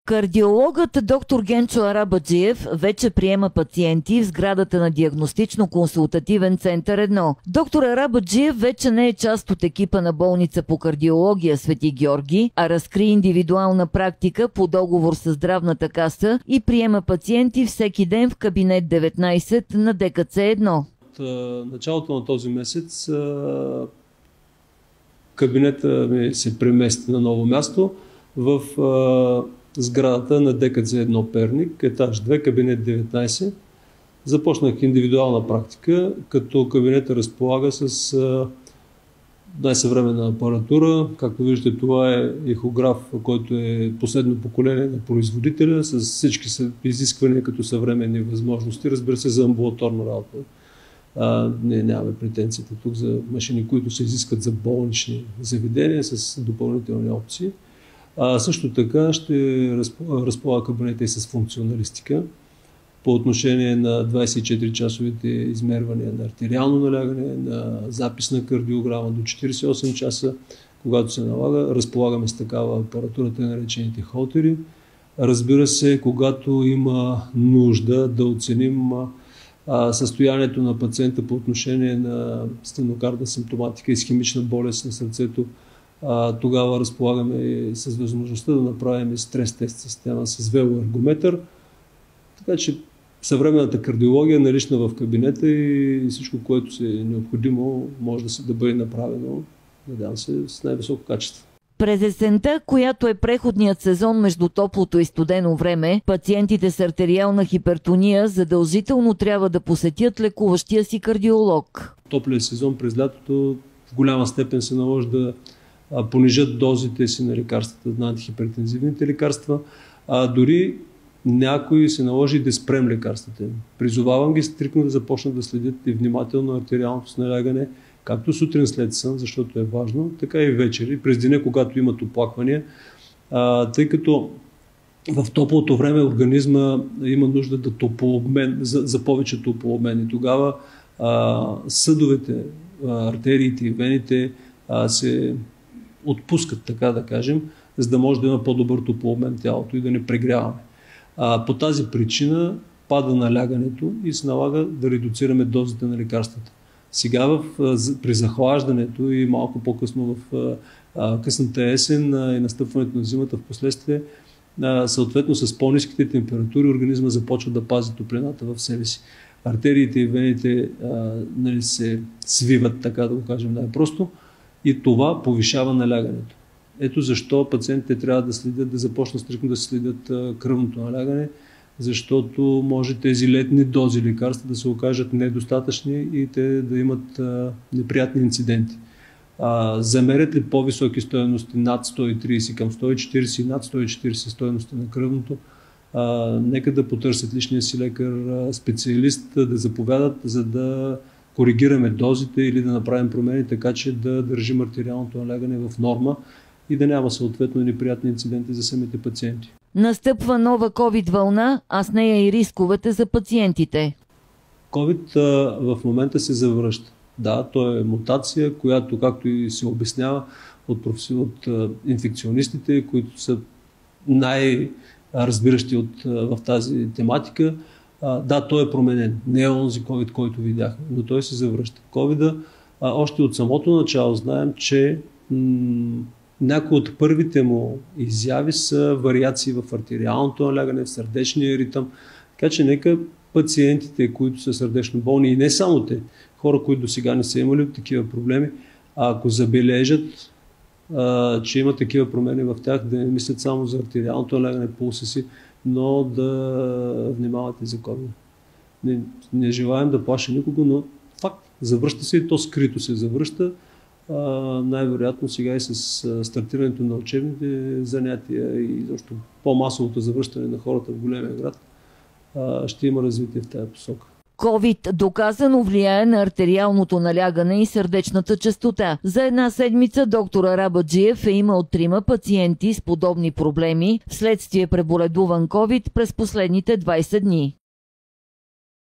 Кардиологът доктор Генчо Арабаджиев вече приема пациенти в сградата на диагностично-консултативен център 1. Доктор Арабаджиев вече не е част от екипа на болница по кардиология Свети Георги, а разкри индивидуална практика по договор с здравната каса и приема пациенти всеки ден в кабинет 19 на ДКЦ 1. От началото на този месец кабинета ми се премести на ново място в сградата на ДКЦ 1 Перник, етаж 2, кабинет 19. Започнах индивидуална практика, като кабинета разполага с най-съвременна апаратура. Както виждате, това е ехограф, който е последно поколение на производителя, с всички изисквания като съвременни възможности. Разбира се, за амбулаторна работа. Ние нямаме претенцията тук за машини, които се изискват за болнични заведения с допълнителни опции. Също така ще разполага кабинета и с функционалистика по отношение на 24-часовите измервания на артериално налягане, на запис на кардиограма до 48 часа, когато се налага. Разполагаме с такава апаратурата, наречените холтери. Разбира се, когато има нужда да оценим състоянието на пациента по отношение на стенокардна симптоматика, исхемична болест на сърцето, тогава разполагаме с възможността да направим стрес-тест система с велоергометър. Така че съвременната кардиология е налична в кабинета и всичко, което се е необходимо, може да бъде направено, надявам се, с най-високо качество. През есента, която е преходният сезон между топлото и студено време, пациентите с артериална хипертония задължително трябва да посетят лекуващия си кардиолог. Топлият сезон през лятото в голяма степен се наложи да понижат дозите си на лекарствата, на антихипертензивните лекарства, дори някои се наложи да спрем лекарствата. Призовавам ги стрикно да започнат да следят и внимателно артериалното налягане, както сутрин след сън, защото е важно, така и вечери, през деня, когато имат оплаквания, тъй като в топлото време организма има нужда да топлообмен, за повече топлообмен и тогава съдовете, артериите и вените се отпускат, така да кажем, за да може да има по-добър топлообмен тялото и да не прегряваме. По тази причина пада налягането и се налага да редуцираме дозите на лекарствата. Сега при захлаждането и малко по-късно в късната есен и настъпването на зимата в последствие, съответно с по-ниските температури организма започва да пази топлината в себе си. Артериите и вените се свиват, така да го кажем най-просто, и това повишава налягането. Ето защо пациентите трябва да следят, да започнат стрикно да следят кръвното налягане, защото може тези летни дози лекарства да се окажат недостатъчни и те да имат неприятни инциденти. Замерят ли по-високи стойности над 130 към 140 и над 140 стойности на кръвното, нека да потърсят личния си лекар, специалист, да заповядат, за да коригираме дозите или да направим промени, така че да държим артериалното налягане в норма и да няма съответно неприятни инциденти за самите пациенти. Настъпва нова COVID вълна, а с нея и рисковете за пациентите. COVID в момента се завръща. Да, то е мутация, която, както и се обяснява от инфекционистите, които са най-разбиращи в тази тематика, да, той е променен. Не е онзи COVID, който видяхме, но той се завръща. COVID-а, още от самото начало знаем, че някои от първите му изяви са вариации в артериалното налягане, в сърдечния ритъм. Така че нека пациентите, които са сърдечно болни, и не само те, хора, които досега не са имали такива проблеми, ако забележат, че има такива промени в тях, да не мислят само за артериалното налягане, пулса си, но да внимават и за COVID. Не желаем да плашим никого, но факт, завръща се и то скрито се завръща. Най-вероятно сега и с стартирането на учебните занятия и защо по-масовото завръщане на хората в големия град ще има развитие в тази посока. COVID доказано влияе на артериалното налягане и сърдечната честота. За една седмица доктор Арабаджиев е имал 3 пациенти с подобни проблеми вследствие преболедуван COVID през последните 20 дни.